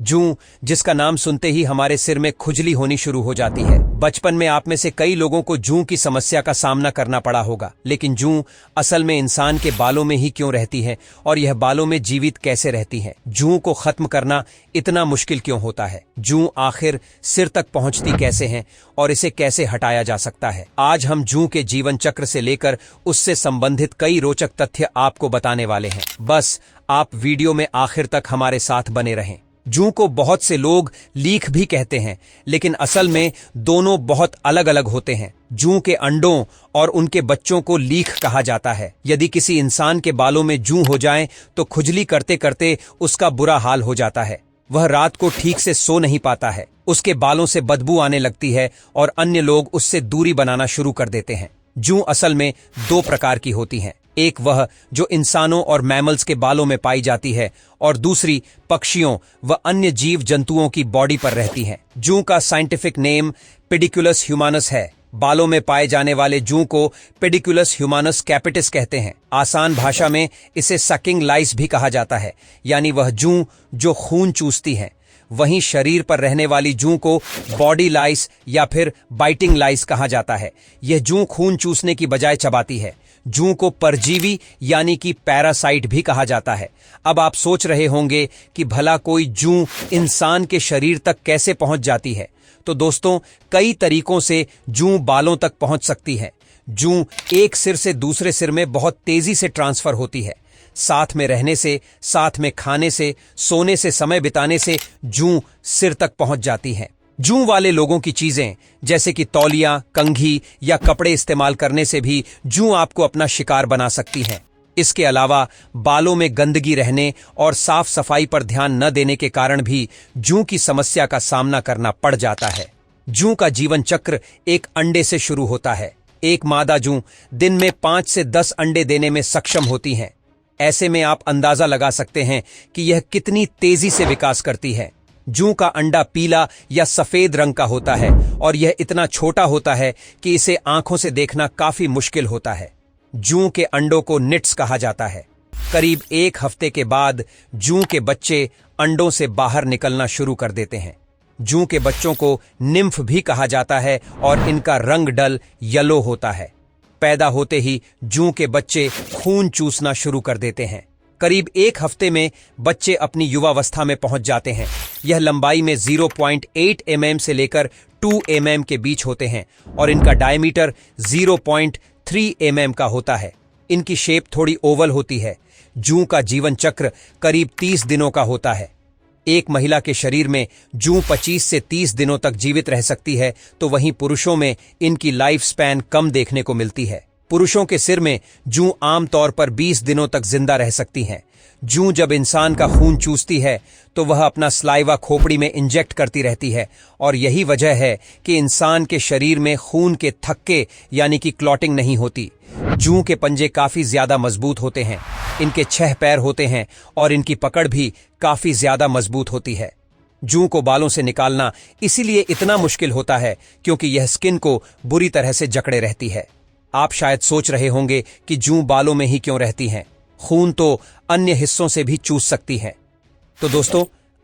जूं, जिसका नाम सुनते ही हमारे सिर में खुजली होनी शुरू हो जाती है। बचपन में आप में से कई लोगों को जूं की समस्या का सामना करना पड़ा होगा, लेकिन जूं असल में इंसान के बालों में ही क्यों रहती है और यह बालों में जीवित कैसे रहती है? जूं को खत्म करना इतना मुश्किल क्यों होता है? जूं आखिर सिर तक पहुंचती कैसे हैं और इसे कैसे हटाया जा सकता है? आज हम जूं के जीवन चक्र से लेकर उससे संबंधित कई रोचक तथ्य आपको बताने वाले हैं। बस आप वीडियो में आखिर तक हमारे साथ बने रहें। जूं को बहुत से लोग लीख भी कहते हैं, लेकिन असल में दोनों बहुत अलग अलग होते हैं। जूं के अंडों और उनके बच्चों को लीख कहा जाता है। यदि किसी इंसान के बालों में जूं हो जाएं, तो खुजली करते करते उसका बुरा हाल हो जाता है। वह रात को ठीक से सो नहीं पाता है, उसके बालों से बदबू आने लगती है और अन्य लोग उससे दूरी बनाना शुरू कर देते हैं। जूं असल में दो प्रकार की होती हैं। एक वह जो इंसानों और मैमल्स के बालों में पाई जाती है और दूसरी पक्षियों व अन्य जीव जंतुओं की बॉडी पर रहती है। जूं का साइंटिफिक नेम पेडिकुलस ह्यूमानस है। बालों में पाए जाने वाले जूं को पेडिकुलस ह्यूमानस कैपिटिस कहते हैं। आसान भाषा में इसे सकिंग लाइस भी कहा जाता है, यानी वह जूं जो खून चूसती है। वहीं शरीर पर रहने वाली जूं को बॉडी लाइस या फिर बाइटिंग लाइस कहा जाता है। यह जूं खून चूसने की बजाय चबाती है। जूं को परजीवी यानी कि पैरासाइट भी कहा जाता है। अब आप सोच रहे होंगे कि भला कोई जूं इंसान के शरीर तक कैसे पहुंच जाती है? तो दोस्तों, कई तरीकों से जूं बालों तक पहुंच सकती है। जूं एक सिर से दूसरे सिर में बहुत तेजी से ट्रांसफर होती है। साथ में रहने से, साथ में खाने से, सोने से, समय बिताने से जूं सिर तक पहुंच जाती है। जूं वाले लोगों की चीजें जैसे कि तौलिया, कंघी या कपड़े इस्तेमाल करने से भी जूं आपको अपना शिकार बना सकती हैं। इसके अलावा बालों में गंदगी रहने और साफ सफाई पर ध्यान न देने के कारण भी जूं की समस्या का सामना करना पड़ जाता है। जूं का जीवन चक्र एक अंडे से शुरू होता है। एक मादा जूं दिन में 5 से 10 अंडे देने में सक्षम होती हैं। ऐसे में आप अंदाजा लगा सकते हैं कि यह कितनी तेजी से विकास करती है। जूं का अंडा पीला या सफेद रंग का होता है और यह इतना छोटा होता है कि इसे आंखों से देखना काफी मुश्किल होता है। जूं के अंडों को निट्स कहा जाता है। करीब 1 हफ्ते के बाद जूं के बच्चे अंडों से बाहर निकलना शुरू कर देते हैं। जूं के बच्चों को निम्फ भी कहा जाता है और इनका रंग डल येलो होता है। पैदा होते ही जूं के बच्चे खून चूसना शुरू कर देते हैं। करीब 1 हफ्ते में बच्चे अपनी युवावस्था में पहुंच जाते हैं। यह लंबाई में 0.8 mm से लेकर 2 mm के बीच होते हैं और इनका डायमीटर 0.3 mm का होता है। इनकी शेप थोड़ी ओवल होती है। जूं का जीवन चक्र करीब 30 दिनों का होता है। एक महिला के शरीर में जूं 25 से 30 दिनों तक जीवित रह सकती है, तो वहीं पुरुषों में इनकी लाइफ स्पैन कम देखने को मिलती है। पुरुषों के सिर में जूं आमतौर पर 20 दिनों तक जिंदा रह सकती हैं। जूं जब इंसान का खून चूसती है तो वह अपना स्लाइवा खोपड़ी में इंजेक्ट करती रहती है और यही वजह है कि इंसान के शरीर में खून के थक्के यानी कि क्लॉटिंग नहीं होती। जूं के पंजे काफी ज्यादा मजबूत होते हैं। इनके 6 पैर होते हैं और इनकी पकड़ भी काफी ज्यादा मजबूत होती है। जूं को बालों से निकालना इसीलिए इतना मुश्किल होता है क्योंकि यह स्किन को बुरी तरह से जकड़े रहती है। आप शायद सोच रहे होंगे कि जूं बालों में ही क्यों रहती हैं? खून तो अन्य हिस्सों से भी चूस सकती है। तो दोस्तों,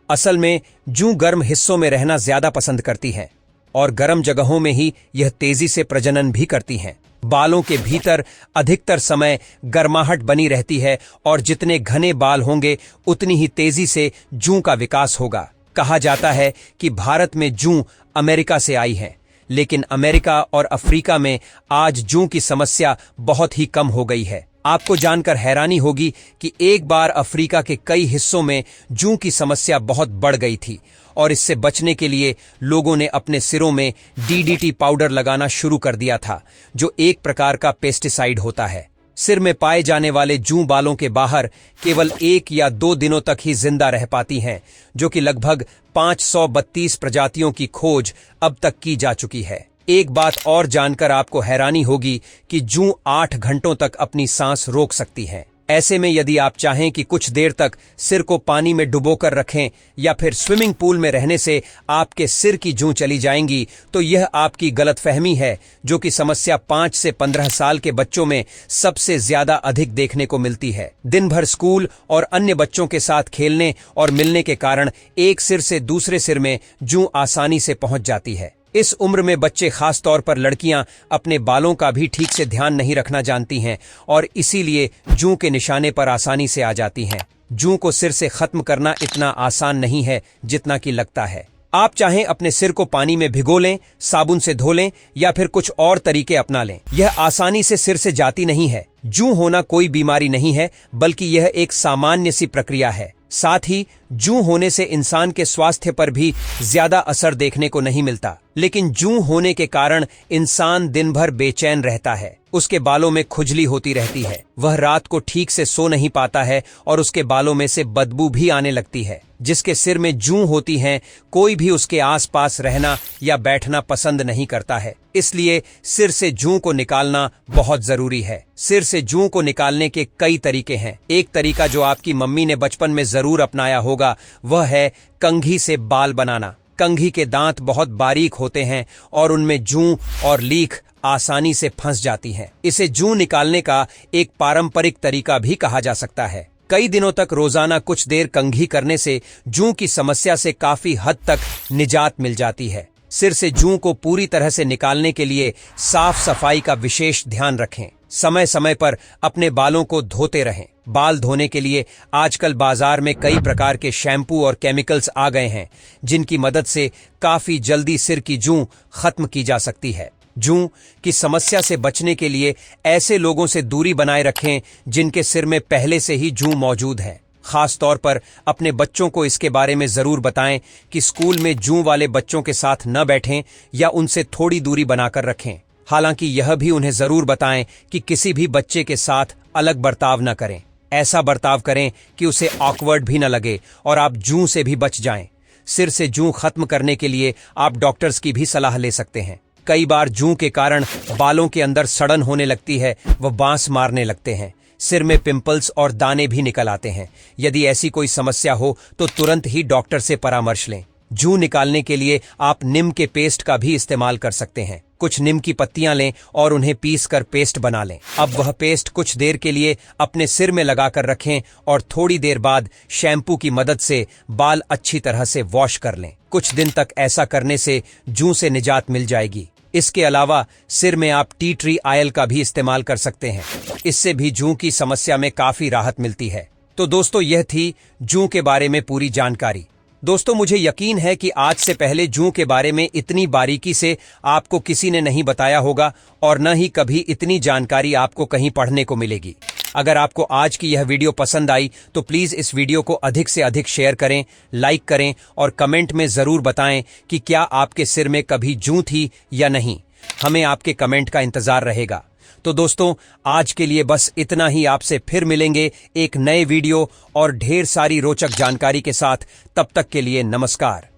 असल में जूं गर्म हिस्सों में रहना ज्यादा पसंद करती हैं और गर्म जगहों में ही यह तेजी से प्रजनन भी करती हैं। बालों के भीतर अधिकतर समय गर्माहट बनी रहती है और जितने घने बाल होंगे उतनी ही तेजी से जूं का विकास होगा। कहा जाता है कि भारत में जूं अमेरिका से आई है, लेकिन अमेरिका और अफ्रीका में आज जूं की समस्या बहुत ही कम हो गई है। आपको जानकर हैरानी होगी कि एक बार अफ्रीका के कई हिस्सों में जूं की समस्या बहुत बढ़ गई थी और इससे बचने के लिए लोगों ने अपने सिरों में DDT पाउडर लगाना शुरू कर दिया था, जो एक प्रकार का पेस्टिसाइड होता है। सिर में पाए जाने वाले जूं बालों के बाहर केवल 1 या 2 दिनों तक ही जिंदा रह पाती हैं, जो कि लगभग 532 प्रजातियों की खोज अब तक की जा चुकी है। एक बात और जानकर आपको हैरानी होगी कि जूं 8 घंटों तक अपनी सांस रोक सकती हैं। ऐसे में यदि आप चाहें कि कुछ देर तक सिर को पानी में डुबोकर रखें या फिर स्विमिंग पूल में रहने से आपके सिर की जूं चली जाएंगी, तो यह आपकी गलतफहमी है, जो कि समस्या 5 से 15 साल के बच्चों में सबसे ज्यादा अधिक देखने को मिलती है। दिन भर स्कूल और अन्य बच्चों के साथ खेलने और मिलने के कारण एक सिर से दूसरे सिर में जूं आसानी से पहुंच जाती है। इस उम्र में बच्चे, खास तौर पर लड़कियां, अपने बालों का भी ठीक से ध्यान नहीं रखना जानती हैं और इसीलिए जूं के निशाने पर आसानी से आ जाती हैं। जूं को सिर से खत्म करना इतना आसान नहीं है जितना कि लगता है। आप चाहें अपने सिर को पानी में भिगो लें, साबुन से धो लें या फिर कुछ और तरीके अपना लें। यह आसानी से सिर से जाती नहीं है। जूं होना कोई बीमारी नहीं है, बल्कि यह एक सामान्य सी प्रक्रिया है। साथ ही जूं होने से इंसान के स्वास्थ्य पर भी ज्यादा असर देखने को नहीं मिलता, लेकिन जूं होने के कारण इंसान दिन भर बेचैन रहता है। उसके बालों में खुजली होती रहती है, वह रात को ठीक से सो नहीं पाता है और उसके बालों में से बदबू भी आने लगती है। जिसके सिर में जूं होती हैं, कोई भी उसके आसपास रहना या बैठना पसंद नहीं करता है। इसलिए सिर से जूं को निकालना बहुत जरूरी है। सिर से जूं को निकालने के कई तरीके हैं। एक तरीका जो आपकी मम्मी ने बचपन में जरूर अपनाया होगा, वह है कंघी से बाल बनाना। कंघी के दांत बहुत बारीक होते हैं और उनमें जूं और लीख आसानी से फंस जाती हैं। इसे जूं निकालने का एक पारंपरिक तरीका भी कहा जा सकता है। कई दिनों तक रोजाना कुछ देर कंघी करने से जूं की समस्या से काफी हद तक निजात मिल जाती है। सिर से जूं को पूरी तरह से निकालने के लिए साफ सफाई का विशेष ध्यान रखें। समय समय पर अपने बालों को धोते रहें। बाल धोने के लिए आजकल बाजार में कई प्रकार के शैम्पू और केमिकल्स आ गए हैं, जिनकी मदद से काफी जल्दी सिर की जूं खत्म की जा सकती है। जूं की समस्या से बचने के लिए ऐसे लोगों से दूरी बनाए रखें जिनके सिर में पहले से ही जूं मौजूद है। खास तौर पर अपने बच्चों को इसके बारे में जरूर बताएं कि स्कूल में जूं वाले बच्चों के साथ न बैठें या उनसे थोड़ी दूरी बनाकर रखें। हालांकि यह भी उन्हें जरूर बताएं कि किसी भी बच्चे के साथ अलग बर्ताव न करें। ऐसा बर्ताव करें कि उसे ऑकवर्ड भी न लगे और आप जूं से भी बच जाएं। सिर से जूं खत्म करने के लिए आप डॉक्टर्स की भी सलाह ले सकते हैं। कई बार जूं के कारण बालों के अंदर सड़न होने लगती है, वह बांस मारने लगते हैं। सिर में पिंपल्स और दाने भी निकल आते हैं। यदि ऐसी कोई समस्या हो तो तुरंत ही डॉक्टर से परामर्श लें। जूं निकालने के लिए आप नीम के पेस्ट का भी इस्तेमाल कर सकते हैं। कुछ नीम की पत्तियां लें और उन्हें पीस कर पेस्ट बना लें। अब वह पेस्ट कुछ देर के लिए अपने सिर में लगाकर रखें और थोड़ी देर बाद शैम्पू की मदद से बाल अच्छी तरह से वॉश कर लें। कुछ दिन तक ऐसा करने से जूं से निजात मिल जाएगी। इसके अलावा सिर में आप टी ट्री ऑयल का भी इस्तेमाल कर सकते हैं। इससे भी जूं की समस्या में काफी राहत मिलती है। तो दोस्तों, यह थी जूं के बारे में पूरी जानकारी। दोस्तों, मुझे यकीन है कि आज से पहले जूं के बारे में इतनी बारीकी से आपको किसी ने नहीं बताया होगा और न ही कभी इतनी जानकारी आपको कहीं पढ़ने को मिलेगी। अगर आपको आज की यह वीडियो पसंद आई तो प्लीज इस वीडियो को अधिक से अधिक शेयर करें, लाइक करें और कमेंट में जरूर बताएं कि क्या आपके सिर में कभी जूं थी या नहीं। हमें आपके कमेंट का इंतजार रहेगा। तो दोस्तों, आज के लिए बस इतना ही। आपसे फिर मिलेंगे एक नए वीडियो और ढेर सारी रोचक जानकारी के साथ। तब तक के लिए नमस्कार।